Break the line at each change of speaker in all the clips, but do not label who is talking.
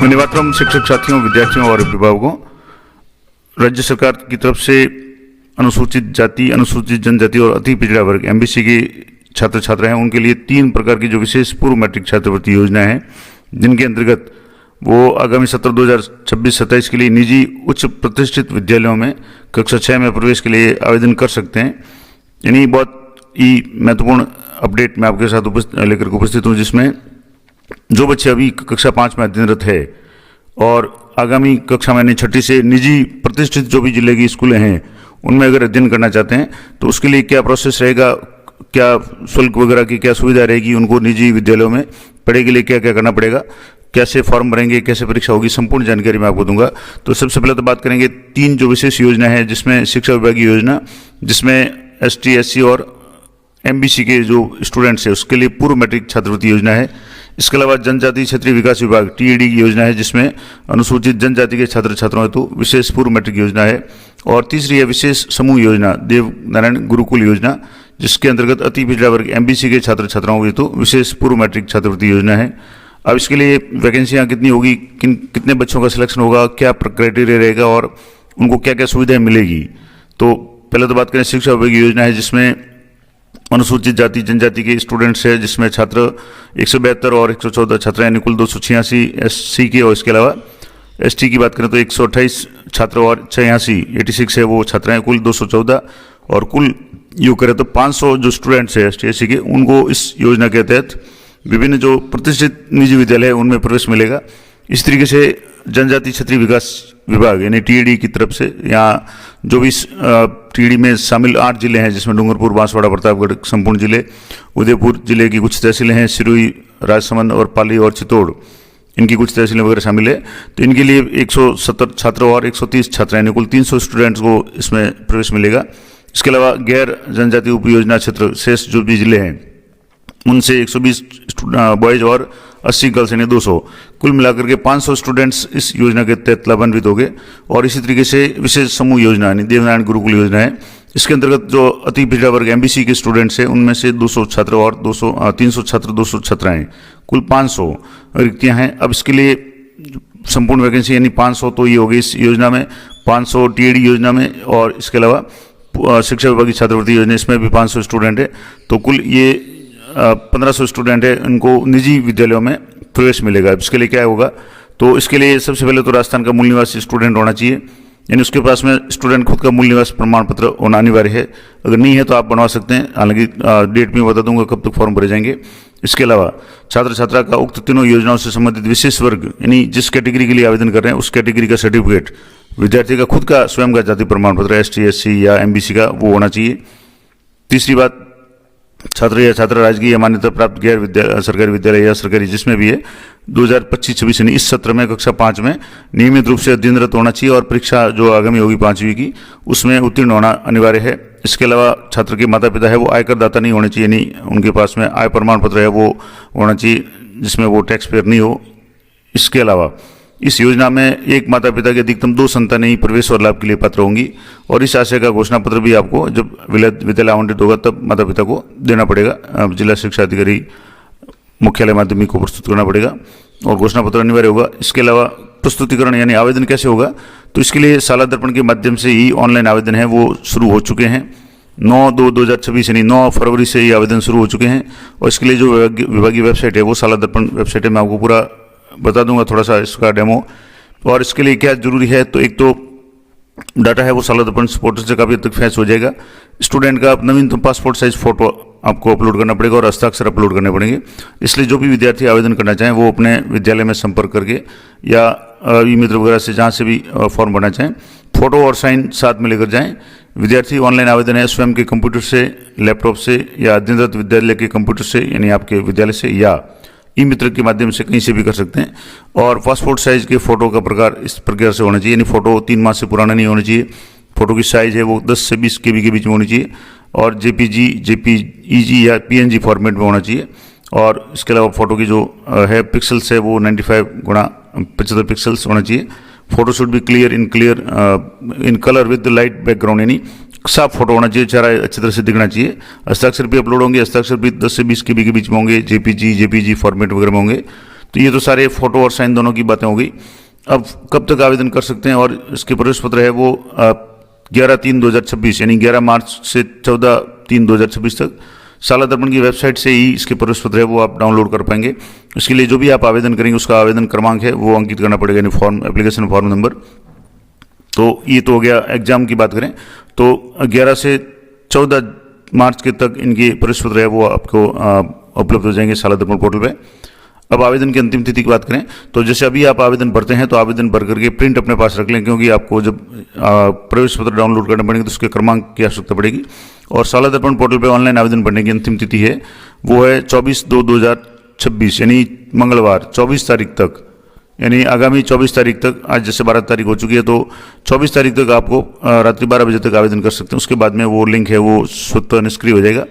निवात्रम शिक्षक साथियों, विद्यार्थियों और अभिभावकों, राज्य सरकार की तरफ से अनुसूचित जाति, अनुसूचित जनजाति और अति पिछड़ा वर्ग एमबीसी के छात्र छात्रा हैं उनके लिए 3 प्रकार की जो विशेष पूर्व मैट्रिक छात्रवृत्ति योजना है, जिनके अंतर्गत वो आगामी सत्र 2026-27 के लिए निजी उच्च प्रतिष्ठित विद्यालयों में कक्षा 6 में प्रवेश के लिए आवेदन कर सकते हैं। यानी बहुत ही महत्वपूर्ण अपडेट मैं आपके साथ लेकर उपस्थित हूँ, जिसमें जो बच्चे अभी कक्षा 5 में अध्ययनरत है और आगामी कक्षा में 6ठी से निजी प्रतिष्ठित जो भी जिले की स्कूलें हैं उनमें अगर अध्ययन करना चाहते हैं तो उसके लिए क्या प्रोसेस रहेगा, क्या शुल्क वगैरह की क्या सुविधा रहेगी, उनको निजी विद्यालयों में पढ़ाई के लिए क्या क्या करना पड़ेगा, कैसे फॉर्म भरेंगे, कैसे परीक्षा होगी, संपूर्ण जानकारी मैं आपको दूंगा। तो सबसे पहले तो बात करेंगे 3 जो विशेष योजना है, जिसमें शिक्षा विभाग की योजना, जिसमें ST SC और MBC के जो स्टूडेंट्स हैं उसके लिए पूर्व मैट्रिक छात्रवृत्ति योजना है। इसके अलावा जनजातीय क्षेत्रीय विकास विभाग TAD की योजना है, जिसमें अनुसूचित जनजाति के छात्र छात्राओं हेतु विशेष पूर्व मैट्रिक योजना है। और तीसरी है विशेष समूह योजना, देव नारायण गुरुकुल योजना, जिसके अंतर्गत अति पिछड़ा वर्ग MBC के छात्र छात्राओं हेतु विशेष पूर्व मैट्रिक छात्रवृत्ति योजना है। अब इसके लिए वैकेंसियाँ कितनी होगी, कितने बच्चों का सिलेक्शन होगा, क्या क्राइटेरिया रहेगा और उनको क्या क्या सुविधाएं मिलेगी। तो पहले तो बात करें शिक्षा विभाग की योजना है, जिसमें अनुसूचित जाति जनजाति के स्टूडेंट्स है, जिसमें छात्र 172 और 114 छात्र यानी कुल 286 SC के, और इसके अलावा ST की बात करें तो 128 छात्र और 86 है वो छात्र हैं, कुल 214, और कुल यूँ करें तो 500 जो स्टूडेंट्स है ST SC के, उनको इस योजना के तहत विभिन्न जो प्रतिष्ठित निजी विद्यालय है उनमें प्रवेश मिलेगा। इस तरीके से जनजातीय क्षेत्रीय विकास विभाग यानी TAD की तरफ से यहाँ जो भी TAD में शामिल 8 जिले हैं, जिसमें डूंगरपुर, बांसवाड़ा, प्रतापगढ़ संपूर्ण जिले, उदयपुर जिले की कुछ तहसीलें हैं, सिरोही, राजसमंद और पाली और चित्तौड़, इनकी कुछ तहसीलें वगैरह शामिल है। तो इनके लिए 170 छात्र और 130 छात्र यानी कुल 300 स्टूडेंट्स को इसमें प्रवेश मिलेगा। इसके अलावा गैर जनजातीय उपयोजना क्षेत्र शेष जो भी जिले हैं उनसे 120 बॉयज और 80 गर्ल्स यानी 200, कुल मिलाकर के 500 स्टूडेंट्स इस योजना के तहत लाभान्वित हो गए। और इसी तरीके से विशेष समूह योजना यानी देवनारायण गुरुकुल योजना है, इसके अंतर्गत जो अति पिछड़ा वर्ग MBC के स्टूडेंट्स हैं उनमें से 200 छात्र और 300 छात्र 200 छात्राएं, कुल 500 रिक्तियां हैं। अब इसके लिए संपूर्ण वैकेंसी यानी 500 तो ये हो गई इस योजना में, 500 TAD योजना में, और इसके अलावा शिक्षा विभाग की छात्रवृत्ति योजना इसमें भी 500 स्टूडेंट है। तो कुल ये 1500 स्टूडेंट है, इनको निजी विद्यालयों में प्रवेश मिलेगा। इसके लिए क्या होगा, तो इसके लिए सबसे पहले तो राजस्थान का मूल निवासी स्टूडेंट होना चाहिए, यानी उसके पास में स्टूडेंट खुद का मूल निवास प्रमाण पत्र होना अनिवार्य है। अगर नहीं है तो आप बनवा सकते हैं, हालांकि डेट में बता दूंगा कब तक फॉर्म भरे जाएंगे। इसके अलावा छात्र छात्रा का उक्त तीनों योजनाओं से संबंधित विशेष वर्ग यानी जिस कैटेगरी के लिए आवेदन कर रहे हैं उस कैटेगरी का सर्टिफिकेट, विद्यार्थी का खुद का स्वयं का जाति प्रमाण पत्र ST SC या MBC का वो होना चाहिए। तीसरी बात, छात्र या छात्रा राजकीय या मान्यता प्राप्त गैर सरकारी विद्यालय या सरकारी जिसमें भी है 2025-26 यानी इस सत्र में कक्षा 5 में नियमित रूप से अध्ययनरत होना चाहिए और परीक्षा जो आगामी होगी 5वीं की उसमें उत्तीर्ण होना अनिवार्य है। इसके अलावा छात्र के माता पिता है वो आयकर दाता नहीं होने चाहिए, यानी उनके पास में आय प्रमाण पत्र है वो होना चाहिए जिसमें वो टैक्स पेयर नहीं हो। इसके अलावा इस योजना में एक माता पिता की अधिकतम 2 संतानें ही प्रवेश और लाभ के लिए पात्र होंगी, और इस आशय का घोषणा पत्र भी आपको जब विद्यालय आवंटित होगा तब माता पिता को देना पड़ेगा, जिला शिक्षा अधिकारी मुख्यालय माध्यमिक को प्रस्तुत करना पड़ेगा और घोषणा पत्र अनिवार्य होगा। इसके अलावा प्रस्तुतिकरण यानी आवेदन कैसे होगा, तो इसके लिए शाला दर्पण के माध्यम से ही ऑनलाइन आवेदन है वो शुरू हो चुके हैं। 9/2/2026 यानी 9 फरवरी से ये आवेदन शुरू हो चुके हैं, और इसके लिए जो विभागीय वेबसाइट है वो शाला दर्पण वेबसाइट है, मैं आपको पूरा बता दूंगा थोड़ा सा इसका डेमो। और इसके लिए क्या जरूरी है, तो एक तो डाटा है वो शाला दर्पण पोर्टल से काफ़ी हद तक फैच हो जाएगा। स्टूडेंट का नवीनतम पासपोर्ट साइज फोटो आपको अपलोड करना पड़ेगा और हस्ताक्षर अपलोड करने पड़ेंगे। इसलिए जो भी विद्यार्थी आवेदन करना चाहें वो अपने विद्यालय में संपर्क करके या ई-मित्र वगैरह से जहाँ से भी फॉर्म भरना चाहें फोटो और साइन साथ में लेकर जाएं। विद्यार्थी ऑनलाइन आवेदन है स्वयं के कंप्यूटर से, लैपटॉप से या अध्ययनरत विद्यालय के कंप्यूटर से यानी आपके विद्यालय से या ई-मित्र के माध्यम से कहीं से भी कर सकते हैं। और पासपोर्ट साइज के फोटो का प्रकार इस प्रकार से होना चाहिए, यानी फोटो 3 माह से पुराना नहीं होना चाहिए। फोटो की साइज है वो 10 से 20 KB के बीच में होनी चाहिए और JPG या PNG फॉर्मेट में होना चाहिए। और इसके अलावा फोटो की जो है पिक्सल्स है वो 95x75 पिक्सल्स होना चाहिए। Photo should be clear in colour with light background, यानी साफ फोटो होना चाहिए, चेहरा अच्छी तरह से दिखना चाहिए। हस्ताक्षर भी अपलोड होंगे, हस्ताक्षर भी 10 से 20 KB के बीच में होंगे, JPG फॉर्मेट वगैरह में होंगे। तो ये तो सारे फोटो और साइन दोनों की बातें हो गई। अब कब तक आवेदन कर सकते हैं, और इसके प्रवेश पत्र है वो 11/3/2026 यानी 11 मार्च से 14/3/2026 तक साला दर्पण की वेबसाइट से ही इसके प्रवेश पत्र है वो आप डाउनलोड कर पाएंगे। इसके लिए जो भी आप आवेदन करेंगे उसका आवेदन क्रमांक है वो अंकित करना पड़ेगा, यानी फॉर्म एप्लीकेशन फॉर्म नंबर। तो ये तो हो गया एग्जाम की बात करें तो 11 से 14 मार्च के तक इनके प्रवेश पत्र है वो आपको उपलब्ध हो जाएंगे साला दर्पण पोर्टल पे। अब आवेदन की अंतिम तिथि की बात करें तो जैसे अभी आप आवेदन भरते हैं तो आवेदन भर करके प्रिंट अपने पास रख लें, क्योंकि आपको जब प्रवेश पत्र डाउनलोड करने पड़ेंगे तो उसके क्रमांक की आवश्यकता पड़ेगी। और साला दर्पण पोर्टल पे ऑनलाइन आवेदन भरने की अंतिम तिथि है वो है 24/2/2026 यानी मंगलवार 24 तारीख तक, यानी आगामी 24 तारीख तक। आज जैसे 12 तारीख हो चुकी है तो 24 तारीख तक आपको रात्रि 12 बजे तक आवेदन कर सकते हैं। उसके बाद में वो लिंक है वो स्वतः निष्क्रिय हो जाएगा।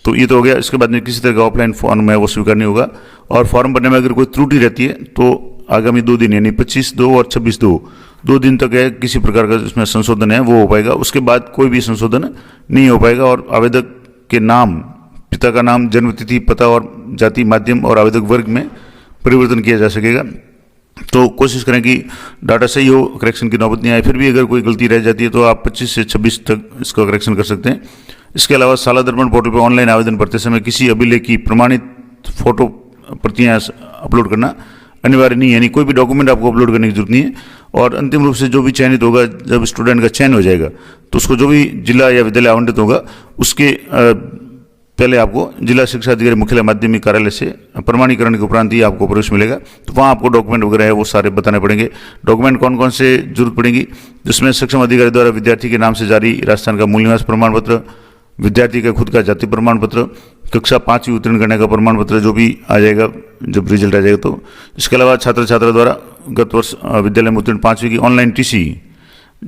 तो ये तो हो गया। इसके बाद में किसी तरह का ऑफलाइन फॉर्म है वो स्वीकार नहीं होगा, और फॉर्म भरने में अगर कोई त्रुटि रहती है तो आगामी 2 दिन यानी 25/2 और 26/2 2 दिन तक है किसी प्रकार का इसमें संशोधन है वो हो पाएगा। उसके बाद कोई भी संशोधन नहीं हो पाएगा, और आवेदक के नाम, पिता का नाम, जन्मतिथि, पता और जाति, माध्यम और आवेदक वर्ग में परिवर्तन किया जा सकेगा। तो कोशिश करें कि डाटा सही हो, करेक्शन की नौबत नहीं आए। फिर भी अगर कोई गलती रह जाती है तो आप 25 से 26 तक इसका करेक्शन कर सकते हैं। इसके अलावा साला दर्पण पोर्टल पर ऑनलाइन आवेदन भरते समय किसी अभिलेख की प्रमाणित फोटो प्रतियां अपलोड करना अनिवार्य नहीं है, यानी कोई भी डॉक्यूमेंट आपको अपलोड करने की जरूरत नहीं है। और अंतिम रूप से जो भी चयनित होगा, जब स्टूडेंट का चयन हो जाएगा तो उसको जो भी जिला या विद्यालय आवंटित होगा उसके पहले आपको जिला शिक्षा अधिकारी मुख्यालय माध्यमिक कार्यालय से प्रमाणीकरण के उपरांत ही आपको प्रवेश मिलेगा। तो वहाँ आपको डॉक्यूमेंट वगैरह है वो सारे बताने पड़ेंगे। डॉक्यूमेंट कौन कौन से जरूरत पड़ेगी, जिसमें सक्षम अधिकारी द्वारा विद्यार्थी के नाम से जारी राजस्थान का मूल निवास प्रमाण पत्र, विद्यार्थी का खुद का जाति प्रमाण पत्र, कक्षा 5वीं उत्तीर्ण करने का प्रमाण पत्र जो भी आ जाएगा जब रिजल्ट आ जाएगा तो। इसके अलावा छात्र छात्रा द्वारा गत वर्ष विद्यालय में उत्तीर्ण 5वीं की ऑनलाइन टीसी,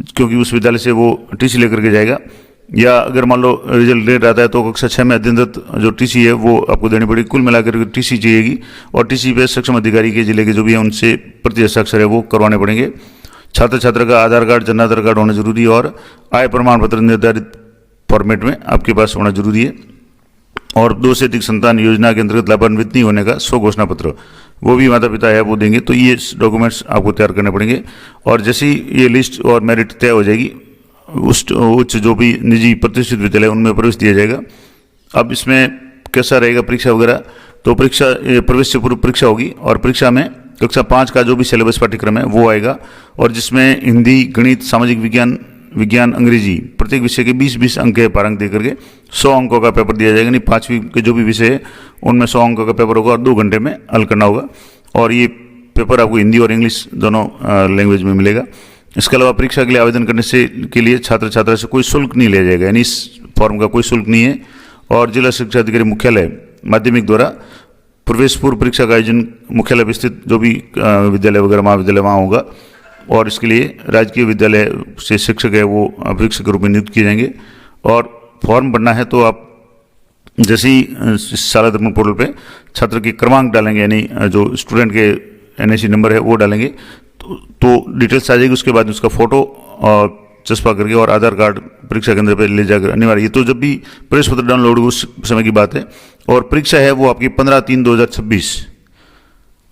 क्योंकि उस विद्यालय से वो टीसी लेकर के जाएगा, या अगर मान लो रिजल्ट लेट आता है तो कक्षा 6 में अध्ययनरत जो टीसी है वो आपको देनी पड़ेगी। कुल मिलाकर के टीसी चाहिएगी, और टीसी पे सक्षम अधिकारी के जिले के जो भी है उनसे प्रति हस्ताक्षर है वो करवाने पड़ेंगे। छात्र छात्रा का आधार कार्ड, जन आधार कार्ड होना जरूरी है, और आय प्रमाण पत्र निर्धारित फॉर्मेट में आपके पास होना जरूरी है। और 2 से अधिक संतान योजना के अंतर्गत लाभान्वित नहीं होने का स्वघोषणा पत्र वो भी माता पिता है वो देंगे। तो ये डॉक्यूमेंट्स आपको तैयार करने पड़ेंगे। और जैसे ही ये लिस्ट और मेरिट तय हो जाएगी उच्च जो भी निजी प्रतिष्ठित विद्यालय उनमें प्रवेश दिया जाएगा। अब इसमें कैसा रहेगा परीक्षा वगैरह, तो परीक्षा प्रवेश से पूर्व परीक्षा होगी, और परीक्षा में कक्षा 5 का जो भी सिलेबस पाठ्यक्रम है वो आएगा, और जिसमें हिंदी, गणित, सामाजिक विज्ञान, अंग्रेजी प्रत्येक विषय के 20-20 अंक के पारंक दे करके 100 अंकों का पेपर दिया जाएगा। यानी 5वीं के जो भी विषय है उनमें 100 अंकों का पेपर होगा और 2 घंटे में हल करना होगा। और ये पेपर आपको हिंदी और इंग्लिश दोनों लैंग्वेज में मिलेगा। इसके अलावा परीक्षा के लिए आवेदन करने से के लिए छात्र छात्रा से कोई शुल्क नहीं लिया जाएगा, यानी इस फॉर्म का कोई शुल्क नहीं है। और जिला शिक्षा अधिकारी मुख्यालय माध्यमिक द्वारा प्रवेश पूर्व परीक्षा का आयोजन मुख्यालय पर स्थित जो भी विद्यालय वगैरह महाविद्यालय वहाँ होगा, और इसके लिए राजकीय विद्यालय से शिक्षक है वो परीक्षक के रूप में नियुक्त किए जाएंगे। और फॉर्म भरना है तो आप जैसे ही साला दर्पण पोर्टल पे छात्र के क्रमांक डालेंगे, यानी जो स्टूडेंट के NIC नंबर है वो डालेंगे तो डिटेल्स आ जाएगी। उसके बाद उसका फोटो और चस्पा करके और आधार कार्ड परीक्षा केंद्र पर ले जाकर अनिवार्य। ये तो जब भी प्रवेश पत्र डाउनलोड होगा उस समय की बात है। और परीक्षा है वो आपकी 15/3/2026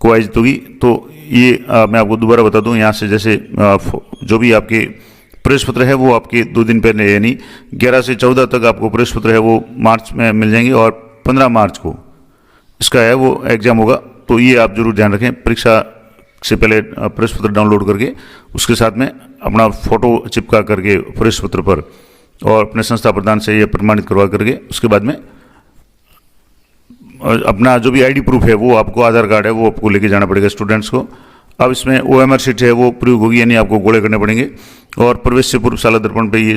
को आयोजित होगी। तो ये मैं आपको दोबारा बता दूं, यहाँ से जैसे जो भी आपके प्रवेश पत्र है वो आपके 2 दिन पहले यानी 11 से 14 तक आपको प्रवेश पत्र है वो मार्च में मिल जाएंगे, और 15 मार्च को इसका है वो एग्जाम होगा। तो ये आप जरूर ध्यान रखें, परीक्षा से पहले प्रवेश पत्र डाउनलोड करके उसके साथ में अपना फोटो चिपका करके प्रवेश पत्र पर और अपने संस्था प्रधान से ये प्रमाणित करवा करके उसके बाद में अपना जो भी ID प्रूफ है वो आपको आधार कार्ड है वो आपको लेके जाना पड़ेगा स्टूडेंट्स को। अब इसमें OMR शीट है वो प्रयोग होगी, यानी आपको गोले करने पड़ेंगे। और प्रवेश से पूर्व साला दर्पण पे ये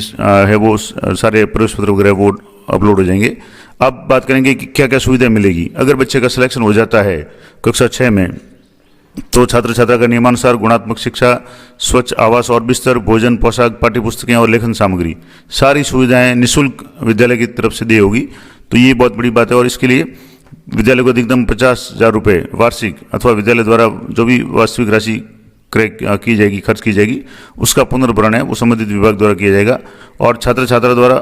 है वो सारे प्रवेश पत्र वगैरह वो अपलोड हो जाएंगे। अब बात करेंगे कि क्या क्या सुविधा मिलेगी अगर बच्चे का सिलेक्शन हो जाता है कक्षा 6 में। तो छात्र छात्रा का नियमानुसार गुणात्मक शिक्षा, स्वच्छ आवास और बिस्तर, भोजन, पोशाक, पाठ्यपुस्तकें और लेखन सामग्री सारी सुविधाएं निःशुल्क विद्यालय की तरफ से दी होगी। तो ये बहुत बड़ी बात है। और इसके लिए विद्यालय को अधिकतम 50,000 रुपये वार्षिक अथवा विद्यालय द्वारा जो भी वास्तविक राशि क्रय की जाएगी, खर्च की जाएगी, उसका पुनर्भरण है वो संबंधित विभाग द्वारा किया जाएगा। और छात्र छात्रा द्वारा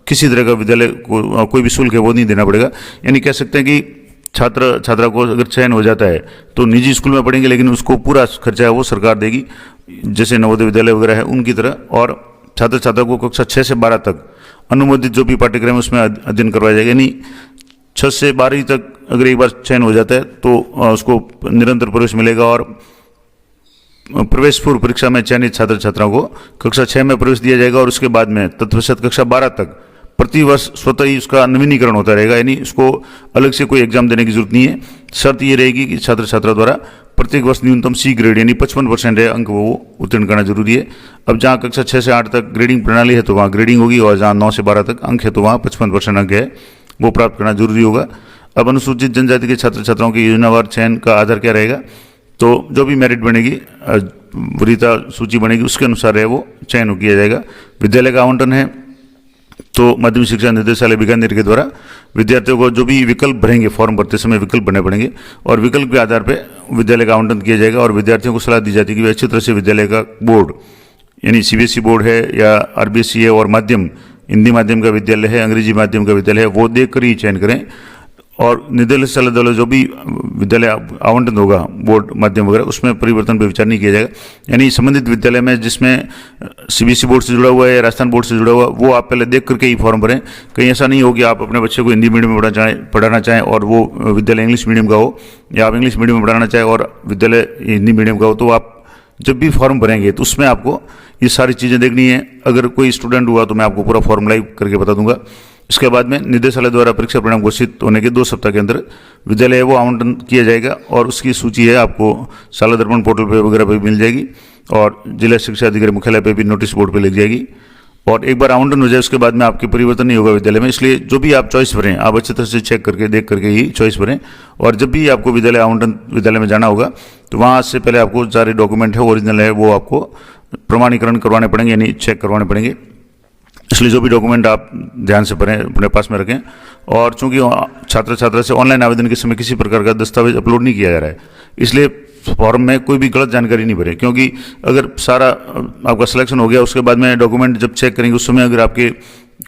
किसी तरह का विद्यालय को कोई भी शुल्क है वो नहीं देना पड़ेगा। यानी कह सकते हैं कि छात्र छात्रा को अगर चयन हो जाता है तो निजी स्कूल में पढ़ेंगे, लेकिन उसको पूरा खर्चा है वो सरकार देगी, जैसे नवोदय विद्यालय वगैरह है उनकी तरह। और छात्र छात्रा को कक्षा 6 से 12 तक अनुमोदित जो भी पाठ्यक्रम है उसमें अध्ययन करवाया जाएगा। यानी 6 से 12 तक अगर एक बार चयन हो जाता है तो उसको निरंतर प्रवेश मिलेगा, और प्रवेश पूर्व परीक्षा में चयनित छात्र छात्राओं को कक्षा 6 में प्रवेश दिया जाएगा, और उसके बाद में तत्पश्चात कक्षा 12 तक प्रति वर्ष स्वतः ही उसका नवीनीकरण होता रहेगा। यानी उसको अलग से कोई एग्जाम देने की जरूरत नहीं है। शर्त ये रहेगी कि छात्र छात्रा द्वारा प्रत्येक वर्ष न्यूनतम सी ग्रेड यानी 55% है अंक वो उत्तीर्ण करना जरूरी है। अब जहाँ कक्षा 6 से 8 तक ग्रेडिंग प्रणाली है तो वहाँ ग्रेडिंग होगी, और जहाँ 9 से 12 तक अंक है तो वहाँ 55% अंक है वो प्राप्त करना जरूरी होगा। अब अनुसूचित जनजाति के छात्र छात्राओं की योजनावार चयन का आधार क्या रहेगा, तो जो भी मेरिट बनेगी, वरीयता सूची बनेगी, उसके अनुसार है वो चयन किया जाएगा। विद्यालय का आवंटन है तो माध्यमिक शिक्षा निदेशालय बीकानेर के द्वारा विद्यार्थियों को जो भी विकल्प भरेंगे, फॉर्म भरते समय विकल्प भरने पड़ेंगे, और विकल्प के आधार पर विद्यालय का आवंटन किया जाएगा। और विद्यार्थियों को सलाह दी जाती है कि वे अच्छी तरह से विद्यालय का बोर्ड यानी सीबीएसई बोर्ड है या आरबीएसई है, और माध्यम हिंदी माध्यम का विद्यालय है, अंग्रेजी माध्यम का विद्यालय है, वो देखकर ही चयन करें। और निदेशालय द्वारा जो भी विद्यालय आवंटन होगा बोर्ड माध्यम वगैरह, उसमें परिवर्तन पर विचार नहीं किया जाएगा। यानी संबंधित विद्यालय में जिसमें सीबीएसई बोर्ड से जुड़ा हुआ है या राजस्थान बोर्ड से जुड़ा हुआ, वो आप पहले देख करके ही फॉर्म भरें। कहीं ऐसा नहीं हो कि आप अपने बच्चे को हिंदी मीडियम में पढ़ाना चाहें और वो विद्यालय इंग्लिश मीडियम का हो, या आप इंग्लिश मीडियम में पढ़ाना चाहें और विद्यालय हिंदी मीडियम का हो। तो आप जब भी फॉर्म भरेंगे तो उसमें आपको ये सारी चीज़ें देखनी है। अगर कोई स्टूडेंट हुआ तो मैं आपको पूरा फॉर्म लाइव करके बता दूंगा। इसके बाद में निदेशालय द्वारा परीक्षा परिणाम घोषित होने के 2 सप्ताह के अंदर विद्यालय वो आवंटन किया जाएगा, और उसकी सूची है आपको शाला दर्पण पोर्टल पे वगैरह पे मिल जाएगी, और जिला शिक्षा अधिकारी मुख्यालय पे भी नोटिस बोर्ड पे लिख जाएगी। और एक बार आवंटन हो जाए उसके बाद में आपके परिवर्तन नहीं होगा विद्यालय में, इसलिए जो भी आप चॉइस भरें आप अच्छी तरह से चेक करके देख करके ही चॉइस भरें। और जब भी आपको विद्यालय आवंटन विद्यालय में जाना होगा तो वहाँ से पहले आपको सारे डॉक्यूमेंट है ओरिजिनल है वो आपको प्रमाणीकरण करवाने पड़ेंगे, यानी चेक करवाने पड़ेंगे। इसलिए जो भी डॉक्यूमेंट आप ध्यान से पढ़ें, अपने पास में रखें। और चूंकि छात्र छात्रा से ऑनलाइन आवेदन के समय किसी प्रकार का दस्तावेज अपलोड नहीं किया जा रहा है, इसलिए फॉर्म में कोई भी गलत जानकारी नहीं भरें, क्योंकि अगर सारा आपका सिलेक्शन हो गया उसके बाद में डॉक्यूमेंट जब चेक करेंगे उस समय अगर आपके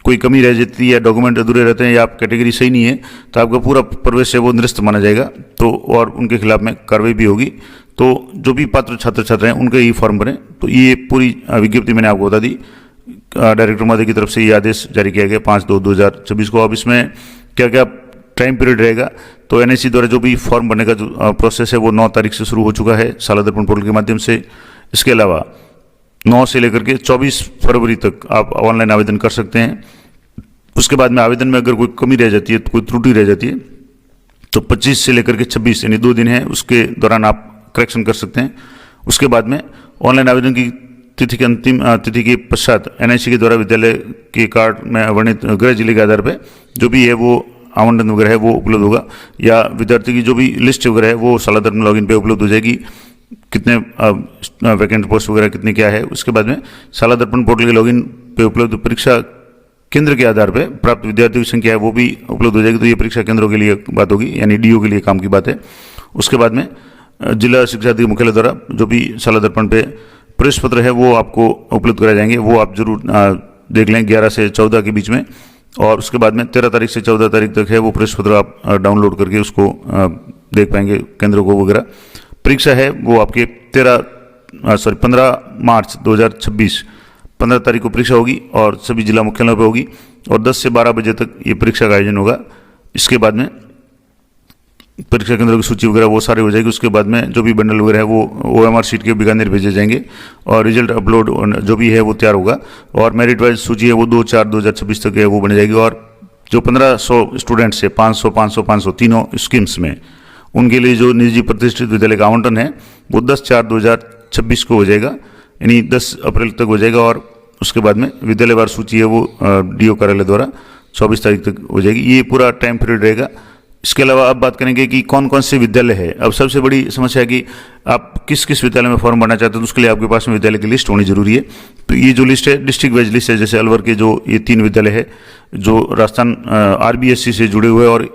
कोई कमी रह जाती है या डॉक्यूमेंट अधूरे रहते हैं या आप कैटेगरी सही नहीं है तो आपका पूरा प्रवेश है वो निरस्त माना जाएगा, तो और उनके खिलाफ में कार्रवाई भी होगी। तो जो भी पात्र छात्र छात्रा हैं उनके ही फॉर्म भरें। तो ये पूरी विज्ञप्ति मैंने आपको बता दी। डायरेक्टर महोदय की तरफ से ये आदेश जारी किया गया 5/2/2026 को। अब इसमें क्या क्या टाइम पीरियड रहेगा, तो एनआईसी द्वारा जो भी फॉर्म भरने का जो प्रोसेस है वो 9 तारीख से शुरू हो चुका है शाला दर्पण पोर्टल के माध्यम से। इसके अलावा 9 से लेकर के 24 फरवरी तक आप ऑनलाइन आवेदन कर सकते हैं। उसके बाद में आवेदन में अगर कोई कमी रह जाती है, कोई त्रुटि रह जाती है, तो 25 से लेकर के 26 यानी 2 दिन है, उसके दौरान आप करेक्शन कर सकते हैं। उसके बाद में ऑनलाइन आवेदन की तिथि के अंतिम तिथि के पश्चात एनआईसी के द्वारा विद्यालय के कार्ड में वर्णित गृह जिले के आधार पर जो भी है वो आवंटन वगैरह है वो उपलब्ध होगा, या विद्यार्थी की जो भी लिस्ट वगैरह है वो शाला दर्पण लॉगिन पे उपलब्ध हो जाएगी, कितने वैकेंट पोस्ट वगैरह कितने क्या है। उसके बाद में शाला दर्पण पोर्टल के लॉगिन पे उपलब्ध परीक्षा केंद्र के आधार पर प्राप्त विद्यार्थियों की संख्या है वो भी उपलब्ध हो जाएगी। तो ये परीक्षा केंद्रों के लिए बात होगी, यानी डीओ के लिए काम की बात है। उसके बाद में जिला शिक्षा अधिकारी मुख्यालय द्वारा जो भी शाला दर्पण पे प्रवेश पत्र है वो आपको उपलब्ध कराए जाएंगे, वो आप जरूर देख लें 11 से 14 के बीच में। और उसके बाद में 13 तारीख से 14 तारीख तक है वो प्रवेश पत्र आप डाउनलोड करके उसको देख पाएंगे केंद्रों को वगैरह। परीक्षा है वो आपके 15 मार्च 2026 15 तारीख को परीक्षा होगी और सभी जिला मुख्यालयों पर होगी, और 10 से 12 बजे तक ये परीक्षा का आयोजन होगा। इसके बाद में परीक्षा केंद्रों की सूची वगैरह वो सारी हो जाएगी। उसके बाद में जो भी बंडल वगैरह है वो ओएमआर शीट के बीकानेर भेजे जाएंगे, और रिजल्ट अपलोड जो भी है वो तैयार होगा। और मेरिट वाइज सूची है वो 2/4/2026 तक है वो बन जाएगी। और जो 1500 स्टूडेंट्स है 500 500 500 तीनों स्कीम्स में, उनके लिए जो निजी प्रतिष्ठित विद्यालय का आवंटन है वो 10/4/2026 को हो जाएगा, यानी 10 अप्रैल तक हो जाएगा। और उसके बाद में विद्यालयवार सूची है वो डीओ कार्यालय द्वारा 24 तारीख तक हो जाएगी। ये पूरा टाइम पीरियड रहेगा। इसके अलावा अब बात करेंगे कि कौन कौन से विद्यालय है। अब सबसे बड़ी समस्या है कि आप किस किस विद्यालय में फॉर्म भरना चाहते हैं, तो उसके लिए आपके पास में विद्यालय की लिस्ट होनी जरूरी है। तो ये जो लिस्ट है डिस्ट्रिक्ट वाइज लिस्ट है, जैसे अलवर के जो ये 3 विद्यालय है जो राजस्थान आरबीएसई से जुड़े हुए और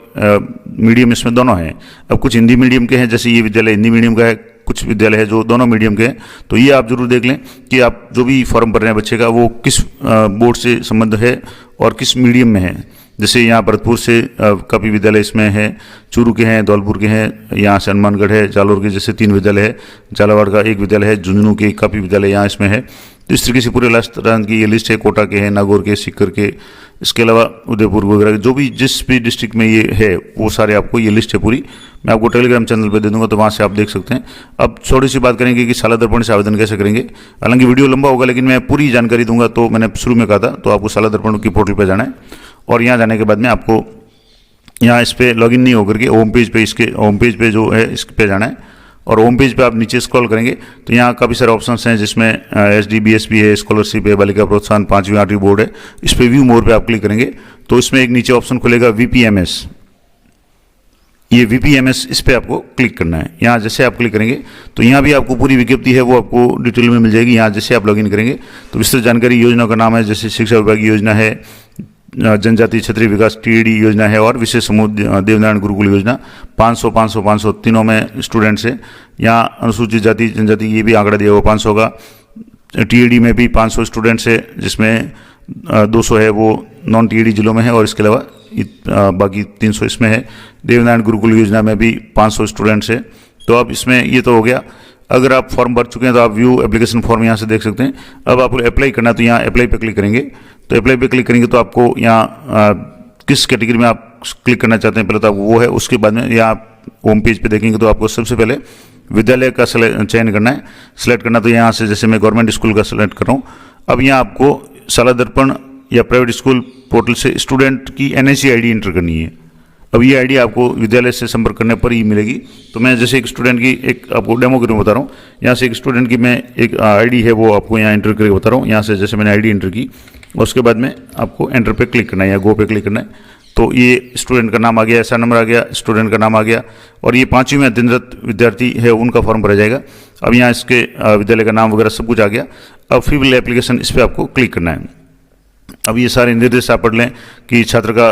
मीडियम इसमें दोनों हैं। अब कुछ हिंदी मीडियम के हैं, जैसे ये विद्यालय हिंदी मीडियम का है, कुछ विद्यालय है जो दोनों मीडियम के हैं। तो ये आप जरूर देख लें कि आप जो भी फॉर्म भर रहे हैं बच्चे का वो किस बोर्ड से संबंध है और किस मीडियम में है। जैसे यहाँ भरतपुर से काफ़ी विद्यालय इसमें है, चूरू के हैं, धौलपुर के हैं, यहाँ से हनुमानगढ़ है, जालोर के जैसे 3 विद्यालय है, झालावाड़ का 1 विद्यालय है, झुंझुनू के काफ़ी विद्यालय यहाँ इसमें है। तो इस तरीके से पूरे राजस्थान की ये लिस्ट है, कोटा के हैं, नागौर के, सीकर के, इसके अलावा उदयपुर वगैरह जो भी जिस भी डिस्ट्रिक्ट में ये है वो सारे आपको ये लिस्ट है पूरी, मैं आपको टेलीग्राम चैनल पे दे दूंगा, तो वहाँ से आप देख सकते हैं। अब थोड़ी सी बात करेंगे कि साला दर्पण से आवेदन कैसे करेंगे। हालांकि वीडियो लंबा होगा लेकिन मैं पूरी जानकारी दूंगा, तो मैंने शुरू में कहा था, तो आपको साला दर्पण की पोर्टल पर जाना है और यहाँ जाने के बाद में आपको यहाँ इस पर लॉगिन नहीं होकर के होम पेज पे, इसके होम पेज पे जो है इस पे जाना है और होम पेज पे आप नीचे स्क्रॉल करेंगे तो यहाँ काफ़ी सारे ऑप्शंस हैं, जिसमें SD BSP है, स्कॉलरशिप है, बालिका प्रोत्साहन, 5वीं 8वीं बोर्ड है। इस पर व्यू मोर पे आप क्लिक करेंगे तो इसमें एक नीचे ऑप्शन खुलेगा VPMS। ये VPMS इस पर आपको क्लिक करना है। यहाँ जैसे आप क्लिक करेंगे तो यहाँ भी आपको पूरी विज्ञप्ति है वो आपको डिटेल में मिल जाएगी। यहाँ जैसे आप लॉगिन करेंगे तो विस्तृत जानकारी योजना का नाम है, जैसे शिक्षा विभाग की योजना है, जनजातीय क्षेत्रीय विकास TAD योजना है और विशेष समूह देवनारायण गुरुकुल योजना 500 500 500 तीनों में स्टूडेंट्स है। यहाँ अनुसूचित जाति जनजाति ये भी आंकड़ा दिया हुआ 500 का, TAD में भी 500 स्टूडेंट्स है, जिसमें 200 है वो नॉन TAD जिलों में है और इसके अलावा बाकी 300 इसमें है। देवनारायण गुरुकुल योजना में भी 500 स्टूडेंट्स है। तो अब इसमें ये तो हो गया। अगर आप फॉर्म भर चुके हैं तो आप व्यू एप्लीकेशन फॉर्म यहाँ से देख सकते हैं। अब आपको अप्लाई करना है तो यहाँ अप्लाई पे क्लिक करेंगे। तो अप्लाई पे क्लिक करेंगे तो आपको यहाँ किस कैटेगरी में आप क्लिक करना चाहते हैं पहले तो आपको वो है। उसके बाद में यहाँ होम पेज पे देखेंगे तो आपको सबसे पहले विद्यालय का चयन करना है, सिलेक्ट करना। तो यहाँ से जैसे मैं गवर्नमेंट स्कूल का सिलेक्ट कर रहा हूँ। अब यहाँ आपको साला दर्पण या प्राइवेट स्कूल पोर्टल से स्टूडेंट की NIC ID एंटर करनी है। अब ये आईडी आपको विद्यालय से संपर्क करने पर ही मिलेगी। तो मैं जैसे एक स्टूडेंट की एक आपको डेमो के रूप में बता रहा हूँ। यहाँ से एक स्टूडेंट की मैं एक आईडी है वो आपको यहाँ एंटर करके बता रहा हूँ। यहाँ से जैसे मैंने आईडी एंटर की और उसके बाद में आपको एंटर पे क्लिक करना है या गो पे क्लिक करना है। तो ये स्टूडेंट का नाम आ गया, ऐसा नंबर आ गया, स्टूडेंट का नाम आ गया और ये 5वीं में अध्ययनरत विद्यार्थी है उनका फॉर्म भरा जाएगा। अब यहाँ इसके विद्यालय का नाम वगैरह सब कुछ आ गया। अब फिल एप्लीकेशन इस पर आपको क्लिक करना है। अब ये सारे निर्देश आप पढ़ लें कि छात्र का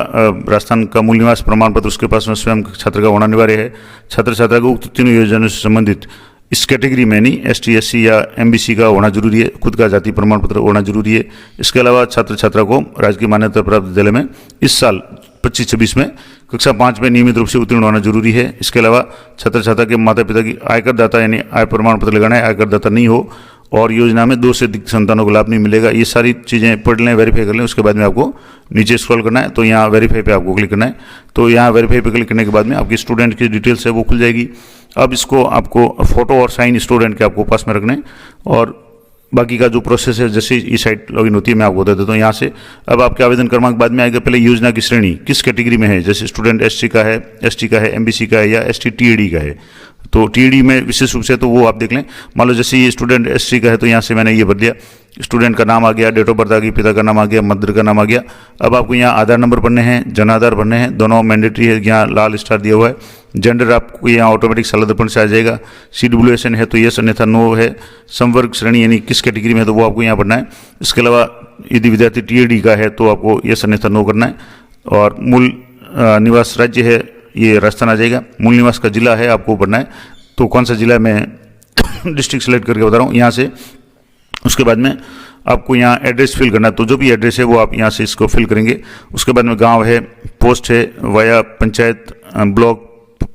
राजस्थान का मूल निवास प्रमाण पत्र उसके पास में स्वयं छात्र का होना अनिवार्य है। छात्र छात्रा को उक्त तीनों योजनाओं से संबंधित इस कैटेगरी में नहीं ST SC या MBC का होना जरूरी है। खुद का जाति प्रमाण पत्र होना जरूरी है। इसके अलावा छात्र छात्रा को राजकीय मान्यता प्राप्त विद्यालय में इस साल 25-26 में कक्षा 5 में नियमित रूप से उत्तीर्ण होना जरूरी है। इसके अलावा छात्र छात्रा के माता पिता की आयकर दाता यानी आय प्रमाण पत्र लगाना है, आयकर दाता नहीं हो और योजना में 2 से अधिक संतानों को लाभ नहीं मिलेगा। ये सारी चीज़ें पढ़ लें, वेरीफाई कर लें। उसके बाद में आपको नीचे स्क्रॉल करना है तो यहाँ वेरीफाई पे आपको क्लिक करना है। तो यहाँ वेरीफाई पे क्लिक करने के बाद में आपकी स्टूडेंट की डिटेल्स है वो खुल जाएगी। अब इसको आपको फोटो और साइन स्टूडेंट के आपको पास में रखने और बाकी का जो प्रोसेस है जैसे ये साइट लॉगिन होती है मैं आपको बता देता हूँ। यहाँ से अब आपके आवेदन क्रमांक बाद में आएगा। पहले योजना की श्रेणी किस कैटेगरी में है, जैसे स्टूडेंट SC का है, ST का है, MBC का है या ST TAD का है। तो TAD में विशेष रूप से तो वो आप देख लें। मान लो जैसे ये स्टूडेंट SC का है तो यहाँ से मैंने ये भर दिया, स्टूडेंट का नाम आ गया, डेट ऑफ बर्थ आ गई, पिता का नाम आ गया, मदर का नाम आ गया। अब आपको यहाँ आधार नंबर भरने हैं, जन आधार भरने हैं, दोनों मैंडेटरी है, यहाँ लाल स्टार दिया हुआ है। जेंडर आपको यहाँ ऑटोमेटिक साला दर्पण से आ जाएगा। CWSN है तो यस अन्यथा नो है। संवर्ग श्रेणी यानी किस कैटेगरी में है तो वो आपको यहाँ भरना है। इसके अलावा यदि विद्यार्थी TAD का है तो आपको यस अन्यथा नो करना है। और मूल निवास राज्य है ये राजस्थान आ जाएगा। मूल निवास का जिला है आपको भरना है, तो कौन सा जिला मैं डिस्ट्रिक्ट सेलेक्ट करके बता रहा हूँ यहाँ से। उसके बाद में आपको यहाँ एड्रेस फिल करना है, तो जो भी एड्रेस है वो आप यहाँ से इसको फिल करेंगे। उसके बाद में गांव है, पोस्ट है, वाया पंचायत, ब्लॉक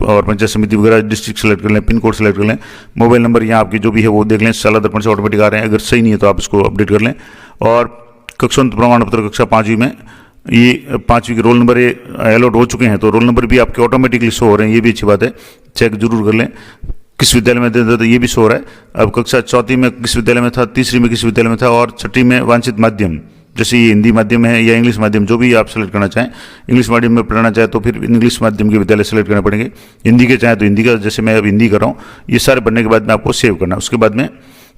और पंचायत समिति वगैरह डिस्ट्रिक्ट सेलेक्ट कर लें, पिन कोड सेलेक्ट कर लें। मोबाइल नंबर यहाँ आपकी जो भी है वो देख लें, साला दर्पण से ऑटोमेटिक आ रहे हैं। अगर सही नहीं है तो आप इसको अपडेट कर लें। और कक्षोन्नत प्रमाण पत्र कक्षा 5वीं में ये 5वीं के रोल नंबर ये अलॉट हो चुके हैं तो रोल नंबर भी आपके ऑटोमेटिकली शो हो रहे हैं, ये भी अच्छी बात है, चेक जरूर कर लें। किस विद्यालय में दे तो ये भी शो हो रहा है। अब कक्षा 4वीं में किस विद्यालय में था, 3री में किस विद्यालय में था और 6ठी में वांछित माध्यम, जैसे ये हिंदी माध्यम है या इंग्लिश माध्यम, जो भी आप सेलेक्ट करना चाहें। इंग्लिश माध्यम में पढ़ना चाहे तो फिर इंग्लिश माध्यम के विद्यालय सेलेक्ट करने पड़ेंगे। हिंदी के चाहें तो हिंदी का, जैसे मैं अब हिंदी कर रहा हूँ। ये सारे बनने के बाद में आपको सेव करना है। उसके बाद में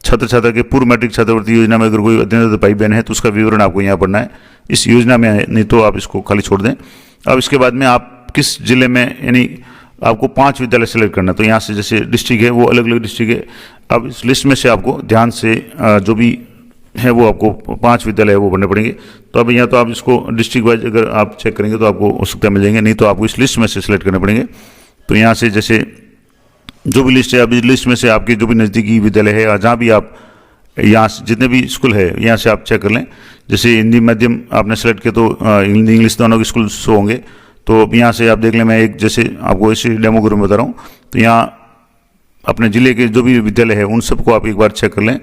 छात्र छात्रा के पूर्व मैट्रिक छात्रवृत्ति योजना में अगर कोई अध्ययनरत भाई बहन है तो उसका विवरण आपको यहाँ पढ़ना है। इस योजना में है, नहीं तो आप इसको खाली छोड़ दें। अब इसके बाद में आप किस जिले में, यानी आपको 5 विद्यालय सेलेक्ट करना है। तो यहाँ से जैसे डिस्ट्रिक्ट है वो अलग अलग डिस्ट्रिक्ट है। अब इस लिस्ट में से आपको ध्यान से जो भी है वो आपको 5 विद्यालय है वो भरने पड़ेंगे। तो अब यहाँ तो आप इसको डिस्ट्रिक्ट वाइज अगर आप चेक करेंगे तो आपको हो सकता है मिल जाएंगे, नहीं तो आपको इस लिस्ट में से सिलेक्ट करने पड़ेंगे। तो यहाँ से जैसे जो भी लिस्ट है, अब इस लिस्ट में से आपके जो भी नज़दीकी विद्यालय है, जहाँ भी आप यहाँ से जितने भी स्कूल है यहाँ से आप चेक कर लें। जैसे हिंदी माध्यम आपने सेलेक्ट किया तो हिंदी इंग्लिश दोनों के स्कूल शो होंगे। तो यहाँ से आप देख लें, मैं एक जैसे आपको इसी डेमो ग्रुप में बता रहा हूँ। तो यहाँ अपने ज़िले के जो भी विद्यालय है उन सबको आप एक बार चेक कर लें।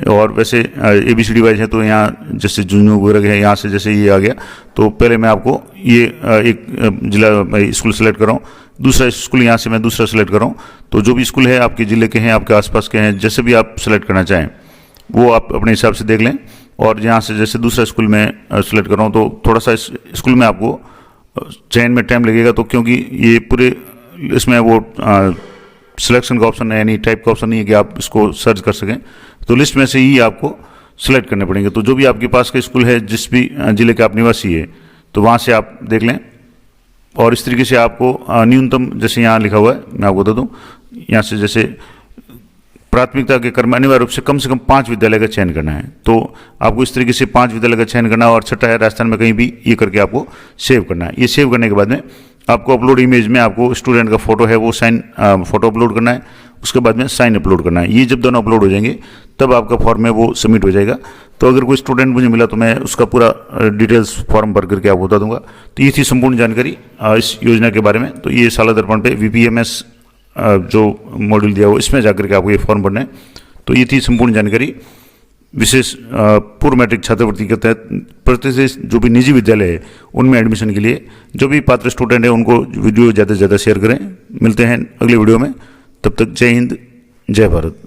और वैसे ABCD वाइज है तो यहाँ जैसे जुनू वगैरह है, यहाँ से जैसे ये आ गया तो पहले मैं आपको ये एक जिला स्कूल सेलेक्ट कर रहा हूँ, दूसरा स्कूल यहाँ से मैं दूसरा सेलेक्ट कर रहा हूँ। तो जो भी स्कूल है आपके ज़िले के हैं, आपके आसपास के हैं, जैसे भी आप सेलेक्ट करना चाहें वो आप अपने हिसाब से देख लें। और यहाँ से जैसे दूसरा स्कूल में सेलेक्ट कर रहा हूँ तो थोड़ा सा इस स्कूल में आपको चयन में टाइम लगेगा, तो क्योंकि ये पूरे इसमें वो सिलेक्शन का ऑप्शन है, यानी टाइप का ऑप्शन नहीं है कि आप इसको सर्च कर सकें। तो लिस्ट में से ही आपको सेलेक्ट करने पड़ेंगे। तो जो भी आपके पास का स्कूल है, जिस भी ज़िले के आप निवासी है, तो वहाँ से आप देख लें। और इस तरीके से आपको न्यूनतम, जैसे यहाँ लिखा हुआ है मैं आपको बता दूँ, यहाँ से जैसे प्राथमिकता के क्रम में अनिवार्य रूप से कम 5 विद्यालय का चयन करना है। तो आपको इस तरीके से 5 विद्यालय का चयन करना है। और छठा है राजस्थान में कहीं भी, ये करके आपको सेव करना है। ये सेव करने के बाद में आपको अपलोड इमेज में आपको स्टूडेंट का फोटो है वो साइन फोटो अपलोड करना है, उसके बाद में साइन अपलोड करना है। ये जब दोनों अपलोड हो जाएंगे तब आपका फॉर्म है वो सबमिट हो जाएगा। तो अगर कोई स्टूडेंट मुझे मिला तो मैं उसका पूरा डिटेल्स फॉर्म भर करके आपको बता दूंगा। तो ये थी संपूर्ण जानकारी इस योजना के बारे में। तो ये साला दर्पण पे VPMS जो मॉड्यूल दिया हो इसमें जाकर के आपको ये फॉर्म भरना है। तो ये थी संपूर्ण जानकारी विशेष पूर्व मैट्रिक छात्रवृत्ति के तहत प्रतिष्ठित जो भी निजी विद्यालय है उनमें एडमिशन के लिए। जो भी पात्र स्टूडेंट है उनको वीडियो ज़्यादा से ज़्यादा शेयर करें। मिलते हैं अगले वीडियो में, तब तक जय हिंद, जय भारत।